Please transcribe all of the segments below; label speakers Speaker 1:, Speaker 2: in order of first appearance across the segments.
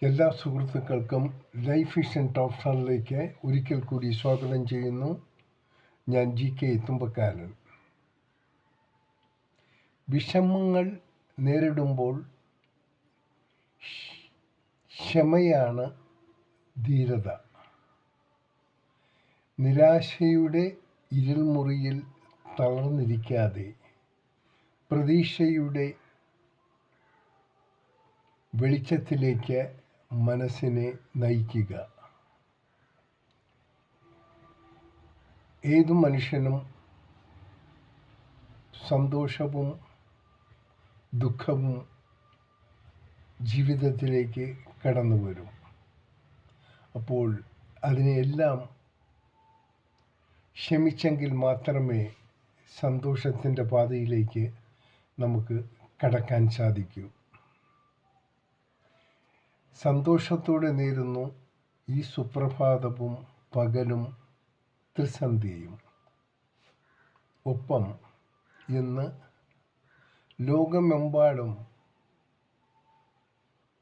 Speaker 1: എല്ലാ സുഹൃത്തുക്കൾക്കും life vision top സ്റ്റാറിലേക്ക് ഒരിക്കൽ കൂടി സ്വാഗതം ചെയ്യുന്നു. ഞാൻ GK തുമ്പക്കാരൻ. വിഷമങ്ങൾ നേരിടുമ്പോൾ ക്ഷമയാണ് ധീരത. നിരാശയുടെ ഇരുൾമുറിയിൽ തളർന്നിരിക്കാതെ പ്രതീക്ഷയുടെ വെളിച്ചത്തിലേക്ക് മനസ്സിനെ നയിക്കുക. ഏതു മനുഷ്യനും സന്തോഷവും ദുഃഖവും ജീവിതത്തിലേക്ക് കടന്നു വരും. അപ്പോൾ അതിനെയെല്ലാം ക്ഷമിച്ചെങ്കിൽ മാത്രമേ സന്തോഷത്തിൻ്റെ പാതയിലേക്ക് നമുക്ക് കടക്കാൻ സാധിക്കൂ. സന്തോഷത്തോടെ നേരുന്നു ഈ സുപ്രഭാതവും പകലും ത്രിസന്ധ്യയും. ഒപ്പം ഇന്ന് ലോകമെമ്പാടും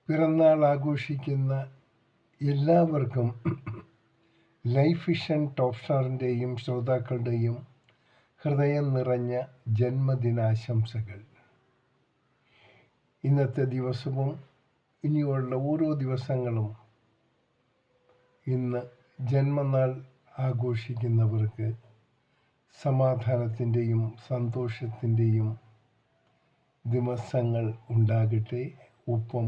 Speaker 1: പിറന്നാൾ ആഘോഷിക്കുന്ന എല്ലാവർക്കും ലൈഫ് വിഷൻ ടോപ്പ് സ്റ്റാറിൻ്റെയും ശ്രോതാക്കളുടെയും ഹൃദയം നിറഞ്ഞ ജന്മദിനാശംസകൾ. ഇന്നത്തെ ദിവസവും ഇനിയുള്ള ഓരോ ദിവസങ്ങളും ഇന്ന് ജന്മനാൾ ആഘോഷിക്കുന്നവർക്ക് സമാധാനത്തിൻ്റെയും സന്തോഷത്തിൻ്റെയും ദിവസങ്ങൾ ഉണ്ടാകട്ടെ. ഒപ്പം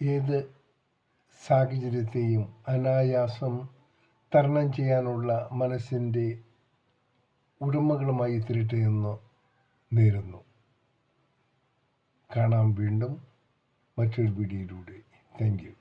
Speaker 1: ഏത് സാഹചര്യത്തെയും അനായാസം തരണം ചെയ്യാനുള്ള മനസ്സിൻ്റെ ഉടമകളുമായി തീരട്ടെ എന്ന് നേരുന്നു. കാണാം വീണ്ടും മറ്റൊരു വീഡിയോയിലൂടെ. Thank you.